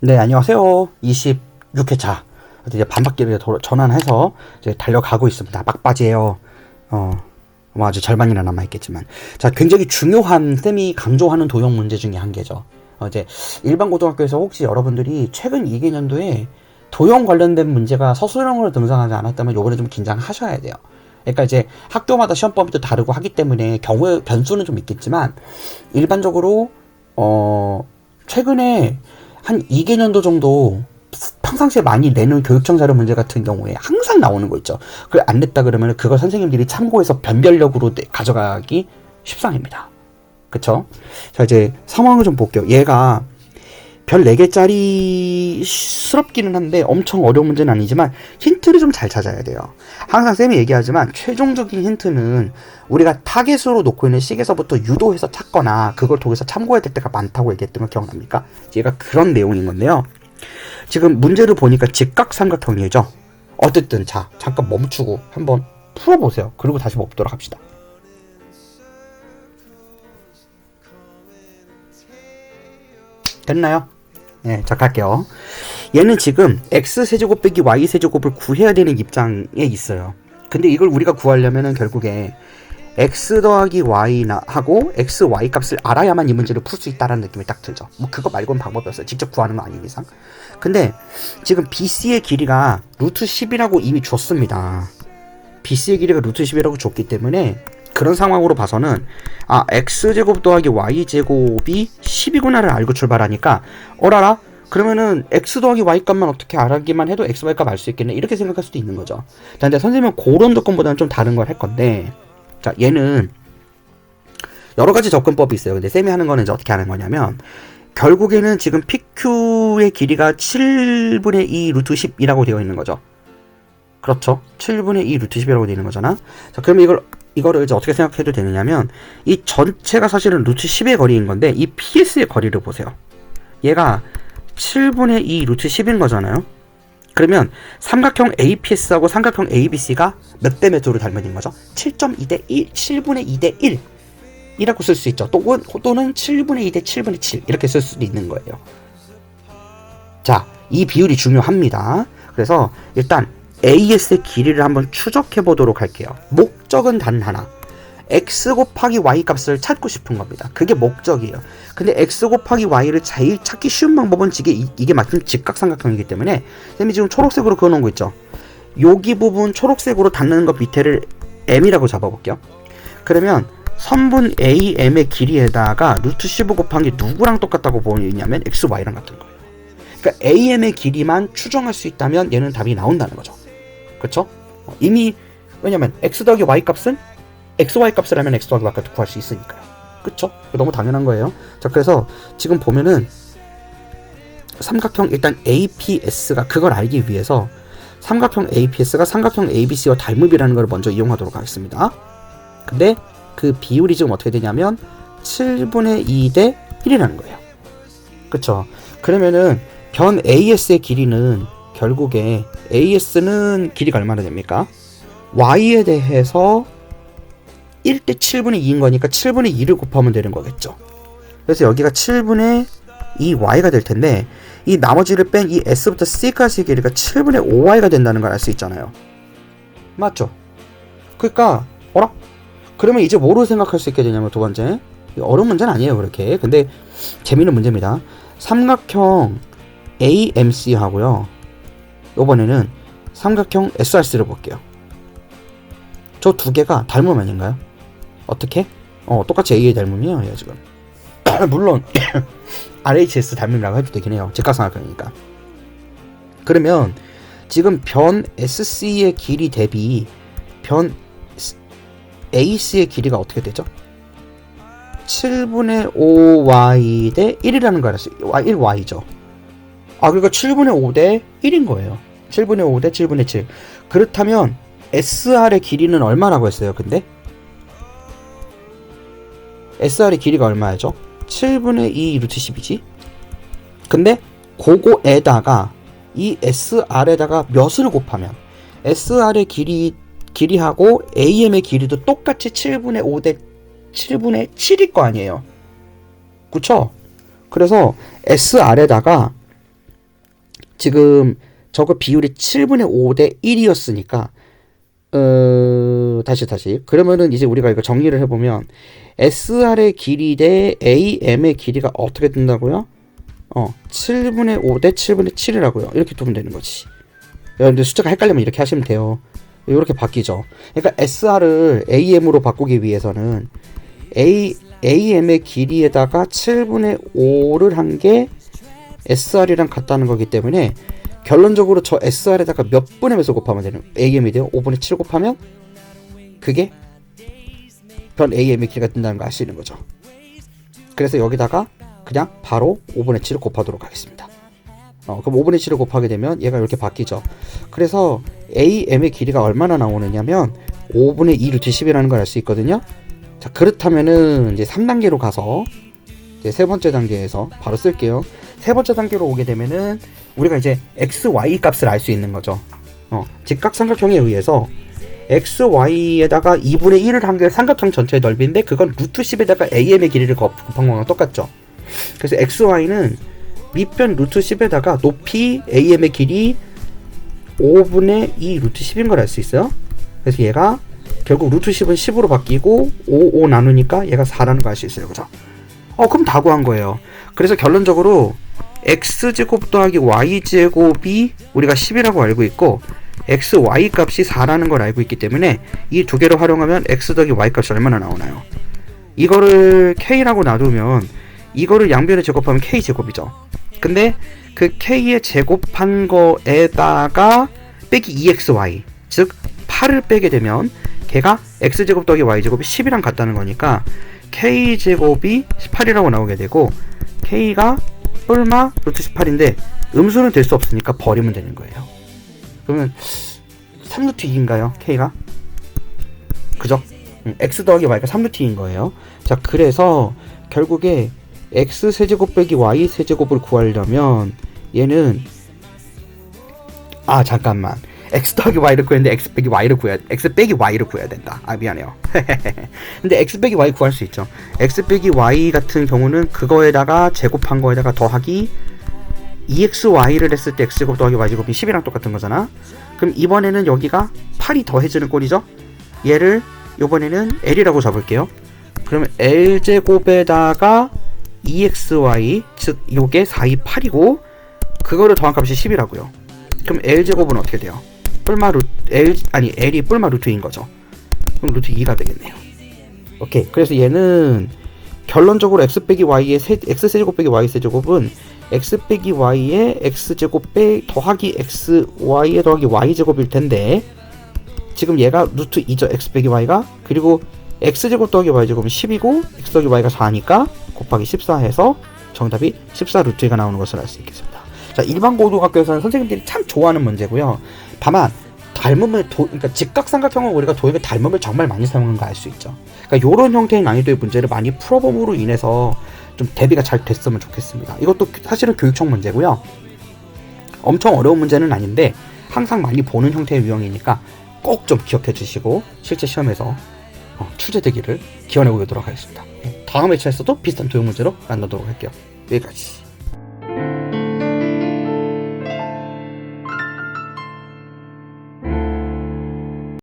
네, 안녕하세요. 26회차. 이제 반바퀴를 전환해서 이제 달려가고 있습니다. 막바지예요. 뭐 아주 절반이나 남아있겠지만. 자, 굉장히 중요한 쌤이 강조하는 도형 문제 중에 한 개죠. 이제 일반 고등학교에서 혹시 여러분들이 최근 2개년도에 도형 관련된 문제가 서술형으로 등장하지 않았다면 요번에 좀 긴장하셔야 돼요. 그러니까 이제 학교마다 시험법도 다르고 하기 때문에 경우의 변수는 좀 있겠지만 일반적으로 최근에 한 2개년도 정도 평상시에 많이 내는 교육청 자료 문제 같은 경우에 항상 나오는 거 있죠. 그걸 안 냈다 그러면 그걸 선생님들이 참고해서 변별력으로 가져가기 쉽상입니다. 그쵸? 자, 이제 상황을 좀 볼게요. 얘가 별 4개짜리 스럽기는 한데 엄청 어려운 문제는 아니지만 힌트를 좀 잘 찾아야 돼요. 항상 쌤이 얘기하지만 최종적인 힌트는 우리가 타겟으로 놓고 있는 식에서부터 유도해서 찾거나 그걸 통해서 참고해야 될 때가 많다고 얘기했던 거 기억납니까? 얘가 그런 내용인 건데요. 지금 문제를 보니까 직각삼각형이죠. 어쨌든 자, 잠깐 멈추고 한번 풀어보세요. 그리고 다시 먹도록 합시다. 됐나요? 네, 자, 갈게요. 얘는 지금 x세제곱 빼기 y세제곱을 구해야 되는 입장에 있어요. 근데 이걸 우리가 구하려면은 결국에 x 더하기 y나 하고 x, y 값을 알아야만 이 문제를 풀 수 있다라는 느낌이 딱 들죠. 뭐 그거 말고는 방법이 없어요. 직접 구하는 거 아닌 이상. 근데 지금 BC의 길이가 루트 10이라고 이미 줬습니다. BC의 길이가 루트 10이라고 줬기 때문에 그런 상황으로 봐서는 x제곱 더하기 y제곱이 10이구나를 알고 출발하니까 어라라? 그러면은 x 더하기 y 값만 어떻게 알기만 해도 x, y 값 알 수 있겠네 이렇게 생각할 수도 있는 거죠. 근데 선생님은 그런 접근보다는 좀 다른 걸 할 건데, 자, 얘는 여러 가지 접근법이 있어요. 근데 쌤이 하는 거는 이제 어떻게 하는 거냐면 결국에는 지금 PQ의 길이가 7분의 2 루트 10이라고 되어 있는 거죠. 그렇죠. 7분의 2 루트 10이라고 되어 있는 거잖아. 자, 그러면 이거를 이제 어떻게 생각해도 되느냐면 이 전체가 사실은 루트 10의 거리인 건데 이 PS의 거리를 보세요. 얘가 7분의 2 루트 10인 거잖아요. 그러면 삼각형 APS하고 삼각형 ABC가 몇 대 몇으로 닮은 거죠? 7.2대 1, 7분의 2대 1 이라고 쓸 수 있죠. 또는 7분의 2대 7분의 7 이렇게 쓸 수도 있는 거예요. 자, 이 비율이 중요합니다. 그래서 일단 AS의 길이를 한번 추적해 보도록 할게요. 목적은 단 하나. x 곱하기 y 값을 찾고 싶은 겁니다. 그게 목적이에요. 근데 x 곱하기 y를 제일 찾기 쉬운 방법은 이게 마침 직각삼각형이기 때문에 쌤이 지금 초록색으로 그어놓은 거 있죠. 여기 부분 초록색으로 닿는 것 밑에를 m이라고 잡아볼게요. 그러면 선분 AM의 길이에다가 루트 15 곱한 게 누구랑 똑같다고 보이냐면 x, y랑 같은 거예요. 그러니까 AM의 길이만 추정할 수 있다면 얘는 답이 나온다는 거죠. 그쵸? 이미 왜냐면 x 더하기 y 값은 xy 값을 하면 x 더하기 y 값을 구할 수 있으니까요. 그쵸? 너무 당연한 거예요. 자, 그래서 지금 보면은 삼각형 일단 APS가 그걸 알기 위해서 삼각형 APS가 삼각형 ABC와 닮음이라는 걸 먼저 이용하도록 하겠습니다. 근데 그 비율이 지금 어떻게 되냐면 7분의 2 대 1이라는 거예요. 그쵸? 그러면은 변 AS의 길이는 결국에 AS는 길이가 얼마나 됩니까? Y에 대해서 1대 7분의 2인 거니까 7분의 2를 곱하면 되는 거겠죠. 그래서 여기가 7분의 2y가 될 텐데 이 나머지를 뺀 이 s부터 c까지의 길이가 7분의 5y가 된다는 걸 알 수 있잖아요. 맞죠? 그러니까 그러면 이제 뭐로 생각할 수 있게 되냐면 두 번째, 어려운 문제는 아니에요 그렇게. 근데 재미있는 문제입니다. 삼각형 AMC 하고요, 이번에는 삼각형 SRC를 볼게요. 저 두 개가 닮음 아닌가요? 어떻게? 똑같이 A의 닮음이에요 얘 지금. 물론 RHS 닮음이라고 해도 되긴 해요. 직각삼각형이니까. 그러면 지금 변 SC의 길이 대비 변 AC의 길이가 어떻게 되죠? 7분의 5y 대 1이라는 거 알았어요. 1y죠. 그러니까 7분의 5 대 1인 거예요. 7분의 5 대 7분의 7. 그렇다면 SR의 길이는 얼마라고 했어요? 근데 SR의 길이가 얼마죠? 7분의 2 루트 10이지. 근데 그거에다가 이 SR에다가 몇을 곱하면 SR의 길이 길이하고 AM의 길이도 똑같이 7분의 5 대 7분의 7일 거 아니에요. 그쵸? 그래서 SR에다가 지금 저거 비율이 7분의 5 대 1이었으니까 다시 그러면은 이제 우리가 이거 정리를 해보면 SR의 길이 대 AM의 길이가 어떻게 된다고요? 7분의 5 대 7분의 7이라고요. 이렇게 두면 되는 거지. 여러분들 숫자가 헷갈리면 이렇게 하시면 돼요. 이렇게 바뀌죠. 그러니까 SR을 AM으로 바꾸기 위해서는 AM의 길이에다가 7분의 5를 한 게 SR이랑 같다는 거기 때문에 결론적으로 저 SR에다가 몇 분의 몇을 곱하면 되는 AM이 돼요. 5분의 7 곱하면 그게 변 AM의 길이가 된다는 거 아시는 거죠. 그래서 여기다가 그냥 바로 5분의 7을 곱하도록 하겠습니다. 그럼 5분의 7을 곱하게 되면 얘가 이렇게 바뀌죠. 그래서 AM의 길이가 얼마나 나오느냐면 5분의 2 루트 10이라는 걸 알 수 있거든요. 자, 그렇다면은 이제 3단계로 가서 이제 세 번째 단계에서 바로 쓸게요. 세 번째 단계로 오게 되면은 우리가 이제 x, y 값을 알 수 있는 거죠. 직각삼각형에 의해서 x, y에다가 2분의 1을 한 게 삼각형 전체의 넓이인데 그건 루트 10에다가 am의 길이를 곱한 거랑 똑같죠. 그래서 x, y는 밑변 루트 10에다가 높이 am의 길이 5분의 2 루트 10인 걸 알 수 있어요. 그래서 얘가 결국 루트 10은 10으로 바뀌고 5 나누니까 얘가 4라는 걸 알 수 있어요. 그죠? 그럼 다 구한 거예요. 그래서 결론적으로 x제곱 더하기 y제곱이 우리가 10이라고 알고 있고 x, y 값이 4라는 걸 알고 있기 때문에 이 두 개를 활용하면 x 더하기 y 값이 얼마나 나오나요? 이거를 k라고 놔두면 이거를 양변에 제곱하면 k제곱이죠. 근데 그 k에 제곱한 거에다가 빼기 2xy 즉 8을 빼게 되면 걔가 x제곱 더하기 y제곱이 10이랑 같다는 거니까 k제곱이 18이라고 나오게 되고 k가 뿔마 루트 18인데 음수는 될 수 없으니까 버리면 되는 거예요. 그러면 3루트 2인가요? k가? 그죠? x 더하기 y가 3루트 2인 거예요. 자, 그래서 결국에 x 세제곱 빼기 y 세제곱을 구하려면 얘는 잠깐만 x 더하기 y를 구했는데 x 빼기 y를 구해야 된다. 미안해요. 근데 x 빼기 y 구할 수 있죠. x 빼기 y 같은 경우는 그거에다가 제곱한 거에다가 더하기 2xy를 했을 때 x제곱 더하기 y제곱이 10이랑 똑같은 거잖아. 그럼 이번에는 여기가 8이 더해지는 꼴이죠. 얘를 이번에는 l이라고 잡을게요. 그러면 l제곱에다가 2xy 즉 요게 4, 2, 8이고 그거를 더한 값이 10이라고요. 그럼 l제곱은 어떻게 돼요? L이 뿔마 루트인 거죠. 그럼 루트 2가 되겠네요. 오케이. 그래서 얘는 결론적으로 x 빼기 y의 x 세제곱 빼기 y 세제곱은 x 빼기 y의 x제곱 더하기 xy의 더하기 y제곱일 텐데 지금 얘가 루트 2죠. x 빼기 y가. 그리고 x제곱 더하기 y제곱은 10이고 x 더하기 y가 4니까 곱하기 14 해서 정답이 14 루트 2가 나오는 것을 알 수 있겠습니다. 자, 일반 고등학교에서는 선생님들이 참 좋아하는 문제고요. 다만 그러니까 직각삼각형은 우리가 도형의 닮음을 정말 많이 사용하는 거 알 수 있죠. 그러니까 이런 형태의 난이도의 문제를 많이 풀어봄으로 인해서 좀 대비가 잘 됐으면 좋겠습니다. 이것도 사실은 교육청 문제고요. 엄청 어려운 문제는 아닌데 항상 많이 보는 형태의 유형이니까 꼭 좀 기억해 주시고 실제 시험에서 출제되기를 기원해 보도록 하겠습니다. 다음 회차에서도 비슷한 도형 문제로 만나도록 할게요. 여기까지.